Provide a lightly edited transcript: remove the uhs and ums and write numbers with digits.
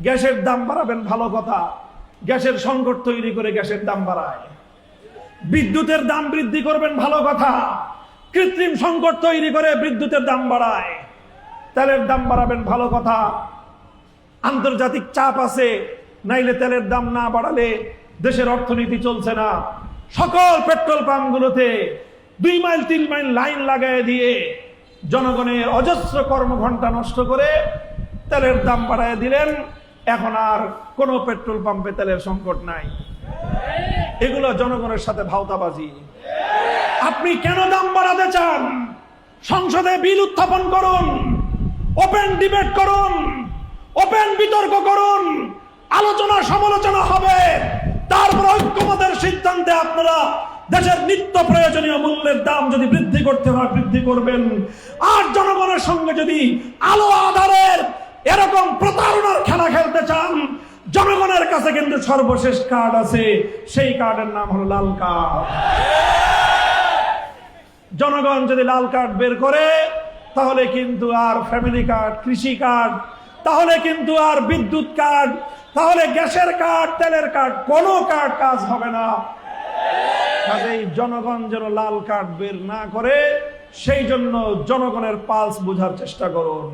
গ্যাসের দাম বাড়াবেন ভালো কথা, গ্যাসের সংকট তৈরি করে গ্যাসের দাম বাড়ায়। বিদ্যুতের দাম বৃদ্ধি করবেন ভালো কথা, কৃত্রিম সংকট তৈরি করে বিদ্যুতের দাম বাড়ায়। তেলের দাম বাড়াবেন ভালো কথা, আন্তর্জাতিক চাপ আছে, নাইলে তেলের দাম না বাড়ালে দেশের অর্থনীতি চলছে না। সকল পেট্রোল পাম্পগুলোতে 2 মাইল 3 মাইল লাইন লাগায় দিয়ে জনগণের অজস্র কর্মঘণ্টা নষ্ট করে তেলের দাম বাড়ায় দিলেন। এখন আর কোনো পেট্রোল পাম্পে তেলের সংকট নাই। এগুলো জনগণের সাথে ভাওতাবাজি। আপনি কেন দাম বাড়াতে চান? সংসদে বিল উত্থাপন করুন, ওপেন ডিবেট করুন, ওপেন বিতর্ক করুন, আলোচনা সমালোচনা হবে। তারপর ঐক্যমতের সিদ্ধান্তে আপনারা দেশের নিত্য প্রয়োজনীয় মূল্যের দাম যদি বৃদ্ধি করতে হয় বৃদ্ধি করবেন। আর জনগণের সঙ্গে যদি আলো আধারের এরকম প্রতারণার খেলা খেলতে চান, জনগণের কাছে কিন্তু সর্বশেষ কার্ড আছে, সেই কার্ডের নাম হলো লাল কার্ড। জনগণ যদি লাল কার্ড বের করে তাহলে কিন্তু আর ফ্যামিলি কার্ড, কৃষি কার্ড, তাহলে কিন্তু আর বিদ্যুৎ কার্ড, তাহলে গ্যাসের কার্ড, তেলের কার্ড, কোনো কার্ড কাজ হবে না। কাজেই জনগণ যেন লাল কার্ড বের না করে সেই জন্য জনগণের পালস বোঝার চেষ্টা করুন।